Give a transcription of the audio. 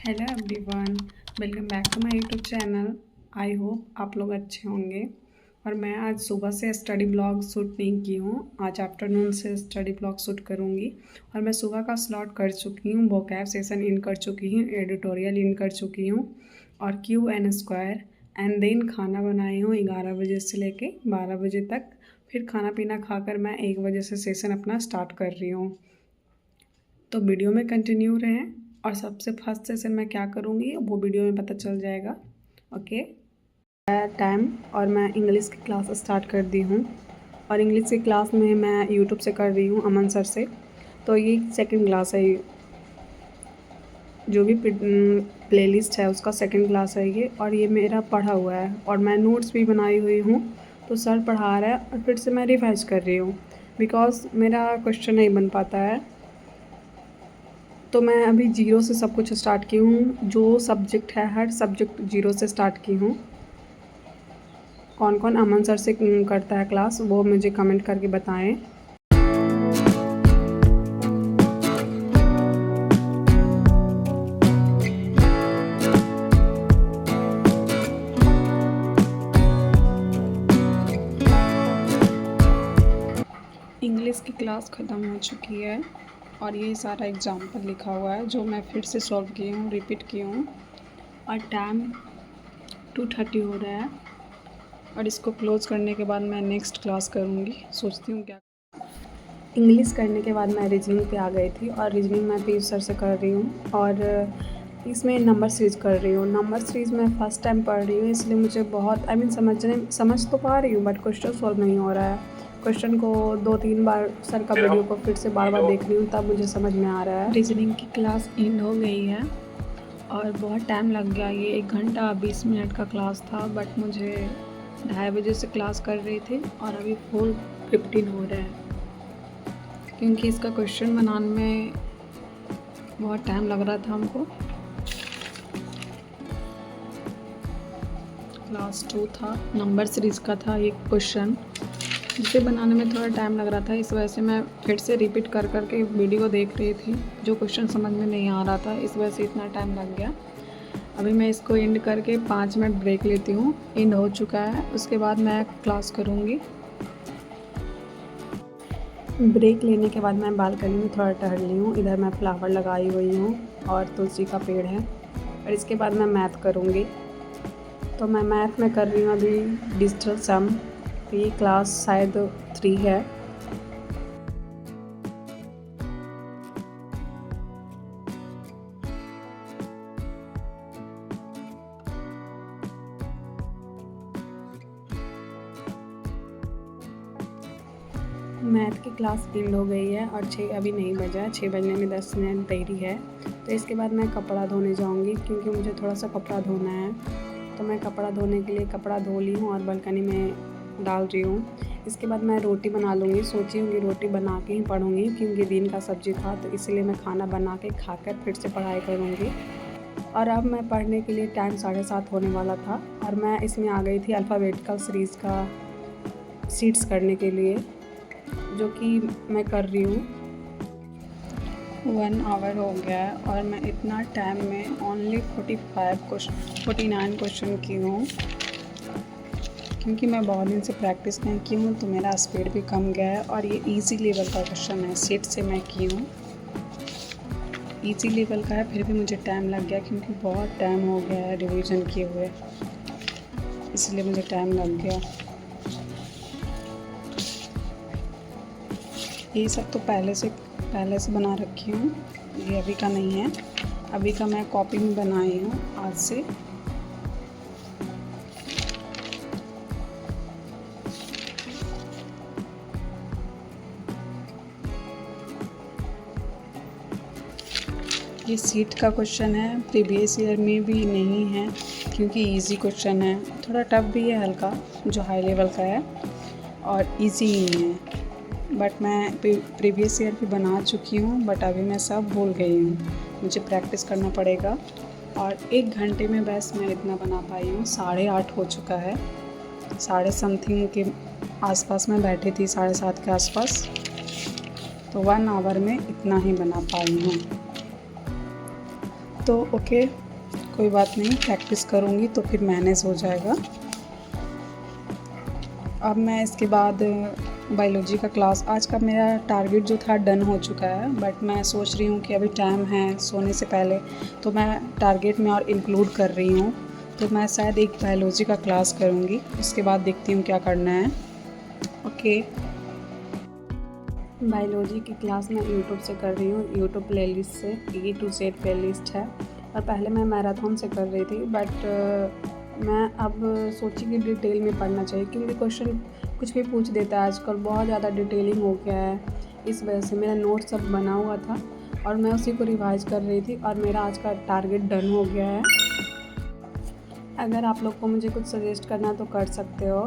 Hello everyone, welcome back to my YouTube channel. I hope आप लोग अच्छे होंगे। और मैं आज सुबह से स्टडी ब्लॉग शूट नहीं की हूँ, आज आफ्टरनून से स्टडी ब्लॉग शूट करूँगी। और मैं सुबह का स्लॉट कर चुकी हूँ, वोकैब सेशन इन कर चुकी हूँ, एडिटोरियल इन कर चुकी हूँ और Q&A एंड देन खाना बनाई हूँ 11 बजे से लेके 12 बजे तक। फिर खाना पीना खाकर मैं 1 बजे से सेशन अपना स्टार्ट कर रही हूँ। तो वीडियो में कंटिन्यू रहें और सबसे फर्स्ट सेशन मैं क्या करूँगी वो वीडियो में पता चल जाएगा। ओके टाइम और मैं इंग्लिश की क्लास स्टार्ट कर दी हूँ और इंग्लिश की क्लास में मैं यूट्यूब से कर रही हूँ, अमन सर से। तो ये सेकंड क्लास है, जो भी प्लेलिस्ट है उसका सेकंड क्लास है ये। और ये मेरा पढ़ा हुआ है और मैं नोट्स भी बनाई हुई हूँ। तो सर पढ़ा रहा है और फिर से मैं रिवाइज कर रही हूँ बिकॉज मेरा क्वेश्चन नहीं बन पाता है। तो मैं अभी जीरो से सब कुछ स्टार्ट की हूँ, जो सब्जेक्ट है हर सब्जेक्ट जीरो से स्टार्ट की हूँ। कौन कौन अमन सर से करता है क्लास वो मुझे कमेंट करके बताएं। इंग्लिश की क्लास ख़त्म हो चुकी है और ये सारा एग्जाम्पल लिखा हुआ है जो मैं फिर से सॉल्व की हूँ, रिपीट की हूँ। और टाइम 2:30 हो रहा है और इसको क्लोज़ करने के बाद मैं नेक्स्ट क्लास करूँगी, सोचती हूँ क्या। इंग्लिश करने के बाद मैं रीजनिंग पे आ गई थी और रीजनिंग मैं पीयूष सर से कर रही हूँ और इसमें नंबर सीरीज़ कर रही हूँ। नंबर सीरीज़ मैं फ़र्स्ट टाइम पढ़ रही हूँ, इसलिए मुझे बहुत समझ तो पा रही हूँ बट क्वेश्चन सॉल्व नहीं हो रहा है। क्वेश्चन को 2-3 बार सर का वीडियो को फिर से बार देख रही हूँ तब मुझे समझ में आ रहा है। रीजनिंग की क्लास एंड हो गई है और बहुत टाइम लग गया, ये 1 घंटा 20 मिनट का क्लास था बट मुझे 2:30 बजे से क्लास कर रही थी और अभी 4:15 हो रहा है क्योंकि इसका क्वेश्चन बनाने में बहुत टाइम लग रहा था हमको। क्लास 2 था, नंबर सीरीज़ का था ये क्वेश्चन, जिसे बनाने में थोड़ा टाइम लग रहा था। इस वजह से मैं फिर से रिपीट कर के वीडियो देख रही थी, जो क्वेश्चन समझ में नहीं आ रहा था, इस वजह से इतना टाइम लग गया। अभी मैं इसको एंड करके 5 मिनट ब्रेक लेती हूँ। एंड हो चुका है, उसके बाद मैं क्लास करूँगी। ब्रेक लेने के बाद मैं बालकनी में थोड़ा टहल ली हूँ। इधर मैं फ्लावर लगाई हुई हूँ और तुलसी का पेड़ है और इसके बाद मैं मैथ करूँगी। तो मैं मैथ में कर रही हूँ अभी डिजिटल सम। तो ये क्लास शायद 3 है। मैथ की क्लास एंड हो गई है और 6 अभी नहीं बजा है, 6 बजने में 10 मिनट देरी है। तो इसके बाद मैं कपड़ा धोने जाऊंगी क्योंकि मुझे थोड़ा सा कपड़ा धोना है। तो मैं कपड़ा धोने के लिए कपड़ा धो ली हूँ और बालकनी में डाल रही हूँ। इसके बाद मैं रोटी बना लूँगी, सोची हूँ कि रोटी बना के ही पढ़ूँगी क्योंकि दिन का सब्जी था, तो इसलिए मैं खाना बना के खाकर फिर से पढ़ाई करूँगी। और अब मैं पढ़ने के लिए टाइम 7:30 होने वाला था और मैं इसमें आ गई थी अल्फ़ाबेटिकल सीरीज़ का शीट्स करने के लिए, जो कि मैं कर रही हूँ। 1 आवर हो गया है और मैं इतना टाइम में ओनली 49 क्वेश्चन की हूँ क्योंकि मैं बहुत दिन से प्रैक्टिस नहीं की हूँ, तो मेरा स्पीड भी कम गया है। और ये इजी लेवल का क्वेश्चन है, सेट से मैं की हूँ, इजी लेवल का है, फिर भी मुझे टाइम लग गया क्योंकि बहुत टाइम हो गया है रिवीजन किए हुए, इसलिए मुझे टाइम लग गया। ये सब तो पहले से बना रखी हूँ, ये अभी का नहीं है, अभी का मैं कॉपी में बनाई हूँ आज से। ये सीट का क्वेश्चन है, प्रीवियस ईयर में भी नहीं है क्योंकि इजी क्वेश्चन है, थोड़ा टफ भी है हल्का, जो हाई लेवल का है और इजी ही है। बट मैं प्रीवियस ईयर भी बना चुकी हूँ बट अभी मैं सब भूल गई हूँ, मुझे प्रैक्टिस करना पड़ेगा। और 1 घंटे में बस मैं इतना बना पाई हूँ, 8:30 हो चुका है, 7:30 के आसपास मैं बैठी थी, 7:30 के आसपास, तो 1 आवर में इतना ही बना पाई हूँ। तो ओके, कोई बात नहीं, प्रैक्टिस करूँगी तो फिर मैनेज हो जाएगा। अब मैं इसके बाद बायोलॉजी का क्लास, आज का मेरा टारगेट जो था डन हो चुका है, बट मैं सोच रही हूँ कि अभी टाइम है सोने से पहले, तो मैं टारगेट में और इंक्लूड कर रही हूँ। तो मैं शायद एक बायोलॉजी का क्लास करूँगी, उसके बाद देखती हूँ क्या करना है। ओके, बायोलॉजी की क्लास मैं यूट्यूब से कर रही हूँ, यूट्यूब प्लेलिस्ट से, A to Z प्लेलिस्ट है। और पहले मैं मैराथन से कर रही थी, बट मैं अब सोची कि डिटेल में पढ़ना चाहिए, क्योंकि क्वेश्चन कुछ भी पूछ देता है आजकल, बहुत ज़्यादा डिटेलिंग हो गया है। इस वजह से मेरा नोट सब बना हुआ था और मैं उसी को रिवाइज़ कर रही थी, और मेरा आज का टारगेट डन हो गया है। अगर आप लोग को मुझे कुछ सजेस्ट करना तो कर सकते हो।